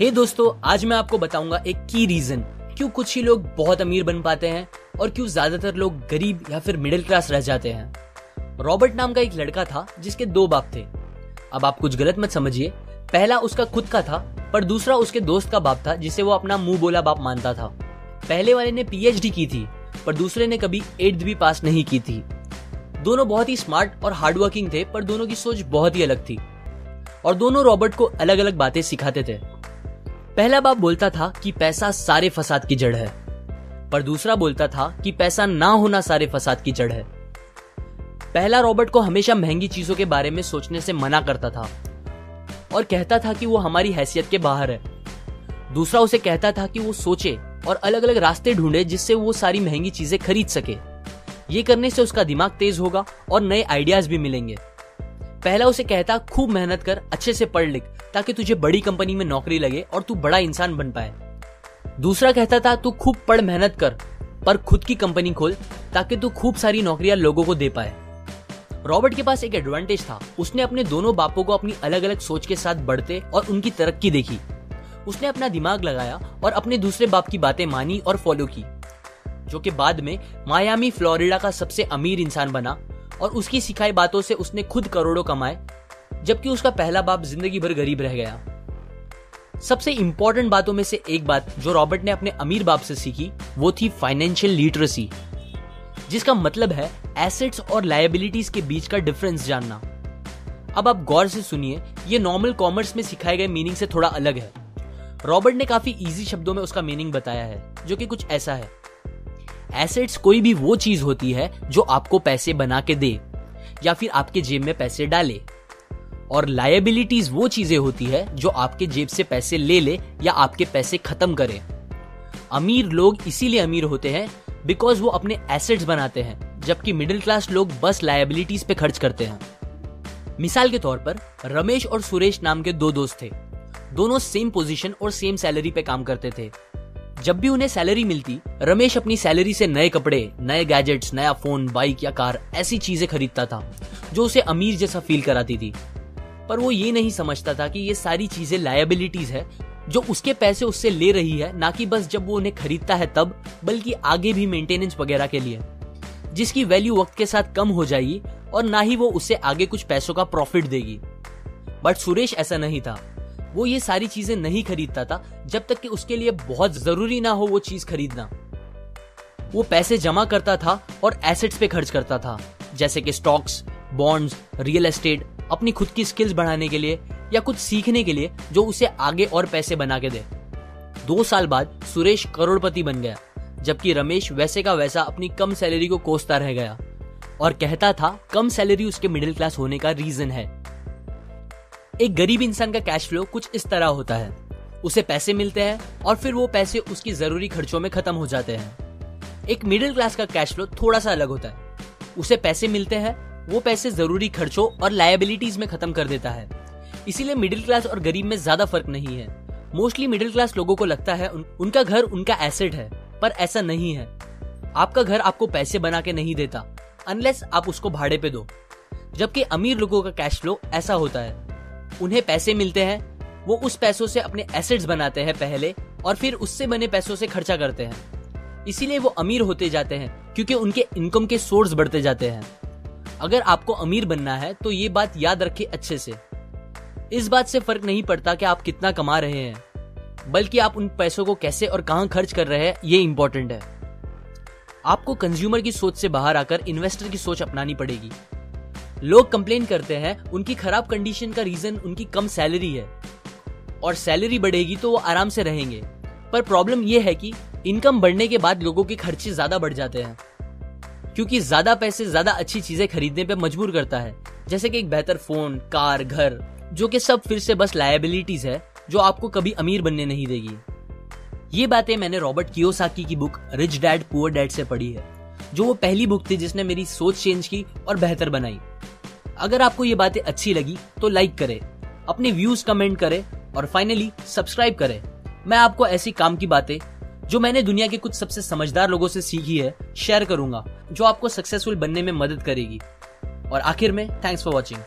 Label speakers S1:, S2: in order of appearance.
S1: हे दोस्तों, आज मैं आपको बताऊंगा एक की रीजन क्यों कुछ ही लोग बहुत अमीर बन पाते हैं और क्यों ज्यादातर लोग गरीब या फिर मिडिल क्लास रह जाते हैं। रॉबर्ट नाम का एक लड़का था जिसके 2 बाप थे। अब आप कुछ गलत मत समझिए, पहला उसका खुद का था पर दूसरा उसके दोस्त का बाप था जिसे वो अपना मुंह बोला बाप मानता था। पहले वाले ने पीएचडी की थी पर दूसरे ने कभी 8th भी पास नहीं की थी। दोनों बहुत ही स्मार्ट और हार्डवर्किंग थे पर दोनों की सोच बहुत ही अलग थी और दोनों रॉबर्ट को अलग अलग बातें सिखाते थे। पहला बाप बोलता था कि पैसा सारे फसाद की जड़ है, पर दूसरा बोलता था कि पैसा ना होना सारे फसाद की जड़ है। पहला रॉबर्ट को हमेशा महंगी चीजों के बारे में सोचने से मना करता था और कहता था कि वो हमारी हैसियत के बाहर है। दूसरा उसे कहता था कि वो सोचे और अलग अलग रास्ते ढूंढे जिससे वो सारी महंगी चीजें खरीद सके। ये करने से उसका दिमाग तेज होगा और नए आइडियाज भी मिलेंगे। पहला उसे कहता खूब मेहनत कर, अच्छे से पढ़ लिख ताकि तुझे बड़ी कंपनी में नौकरी लगे और तू बड़ा इंसान बन पाए। दूसरा कहता था तू खूब पढ़ मेहनत कर पर खुद की कंपनी खोल ताकि तू खूब सारी नौकरियां लोगों को दे पाए। रॉबर्ट के पास एक एडवांटेज था, उसने अपने दोनों बापों को अपनी अलग अलग सोच के साथ बढ़ते और उनकी तरक्की देखी। उसने अपना दिमाग लगाया और अपने दूसरे बाप की बातें मानी और फॉलो की, जो कि बाद में मायामी फ्लोरिडा का सबसे अमीर इंसान बना और उसकी सिखाई बातों से उसने खुद करोड़ों कमाए, जबकि उसका पहला बाप जिंदगी भर गरीब रह गया। सबसे इंपॉर्टेंट बातों में से एक बात जो रॉबर्ट ने अपने अमीर बाप से सीखी वो थी फाइनेंशियल लिटरेसी, जिसका मतलब है एसेट्स और लायबिलिटीज के बीच का डिफरेंस जानना। अब आप गौर से सुनिए, ये नॉर्मल कॉमर्स में सिखाए गए मीनिंग से थोड़ा अलग है। रॉबर्ट ने काफी इजी शब्दों में उसका मीनिंग बताया है, जो कि कुछ ऐसा है। एसेट्स कोई भी वो चीज होती है जो आपको पैसे बना के दे या फिर आपके जेब में पैसे डाले, और लायबिलिटीज वो चीजें होती है जो आपके जेब से पैसे ले ले या आपके पैसे खत्म करे। अमीर लोग इसीलिए अमीर होते हैं बिकॉज वो अपने एसेट्स बनाते हैं, जबकि मिडिल क्लास लोग बस लायबिलिटीज पे खर्च करते हैं। मिसाल के तौर पर रमेश और सुरेश नाम के 2 दोस्त थे। दोनों सेम पोजीशन और सेम सैलरी पे काम करते थे। जब भी उन्हें सैलरी मिलती, रमेश अपनी सैलरी से नए कपड़े, नए गैजेट्स, नया फोन, बाइक या कार ऐसी चीजें खरीदता था जो उसे अमीर जैसा फील कराती थी। पर वो ये नहीं समझता था कि ये सारी चीजें लायबिलिटीज है जो उसके पैसे उससे ले रही है, ना कि बस जब वो उन्हें खरीदता है तब, बल्कि आगे भी मेंटेनेंस वगैरह के लिए, जिसकी वैल्यू वक्त के साथ कम हो जाएगी और ना ही वो उससे आगे कुछ पैसों का प्रॉफिट देगी। बट सुरेश ऐसा नहीं था। वो ये सारी चीजें नहीं खरीदता था जब तक कि उसके लिए बहुत जरूरी ना हो वो चीज खरीदना। वो पैसे जमा करता था और एसेट्स पे खर्च करता था, जैसे कि स्टॉक्स, बॉन्ड्स, रियल एस्टेट, अपनी खुद की स्किल्स बढ़ाने के लिए या कुछ सीखने के लिए जो उसे आगे और पैसे बना के दे। 2 साल बाद सुरेश करोड़पति बन गया, जबकि रमेश वैसे का वैसा अपनी कम सैलरी को कोसता रह गया और कहता था कम सैलरी उसके मिडिल क्लास होने का रीजन है। एक गरीब इंसान का कैश फ्लो कुछ इस तरह होता है। उसे पैसे मिलते हैं और फिर वो पैसे उसकी जरूरी खर्चों में खत्म हो जाते हैं। एक मिडिल क्लास का कैश फ्लो थोड़ा सा अलग होता है। उसे पैसे मिलते हैं, वो पैसे जरूरी खर्चों और लायबिलिटीज में खत्म कर देता है। इसीलिए मिडिल क्लास और गरीब में ज्यादा फर्क नहीं है। मोस्टली मिडिल क्लास लोगों को लगता है उनका घर उनका एसेट है, पर ऐसा नहीं है। आपका घर आपको पैसे बना के नहीं देता अनलेस आप उसको भाड़े पे दो, जबकि अमीर लोगों का कैश फ्लो ऐसा होता है। उन्हें पैसे मिलते हैं, वो उस पैसों से अपने एसेट्स बनाते हैं पहले और फिर उससे बने पैसों से खर्चा करते हैं। इसीलिए वो अमीर होते जाते हैं क्योंकि उनके इनकम के सोर्स बढ़ते जाते हैं। अगर आपको अमीर बनना है तो ये बात याद रखिए अच्छे से। इस बात से फर्क नहीं पड़ता कि आप कितना कमा रहे हैं, बल्कि आप उन पैसों को कैसे और कहां खर्च कर रहे हैं, ये इंपॉर्टेंट है। आपको कंज्यूमर की सोच से बाहर आकर इन्वेस्टर की सोच अपनानी पड़ेगी। लोग कंप्लेन करते हैं उनकी खराब कंडीशन का रीजन उनकी कम सैलरी है और सैलरी बढ़ेगी तो वो आराम से रहेंगे। पर प्रॉब्लम ये है कि इनकम बढ़ने के बाद लोगों के खर्चे ज्यादा बढ़ जाते हैं, क्योंकि ज्यादा पैसे ज्यादा अच्छी चीजें खरीदने पे मजबूर करता है, जैसे कि एक बेहतर फोन, कार, घर, जो कि सब फिर से बस लायबिलिटीज है जो आपको कभी अमीर बनने नहीं देगी। ये बातें मैंने रॉबर्ट कियोसाकी की book rich dad poor dad से पढ़ी है, जो वो पहली बुक थी जिसने मेरी सोच चेंज की और बेहतर बनाई। अगर आपको ये बातें अच्छी लगी तो लाइक करें, अपने व्यूज कमेंट करें और फाइनली सब्सक्राइब करें। मैं आपको ऐसी काम की बातें जो मैंने दुनिया के कुछ सबसे समझदार लोगों से सीखी है शेयर करूंगा, जो आपको सक्सेसफुल बनने में मदद करेगी। और आखिर में थैंक्स फॉर वॉचिंग।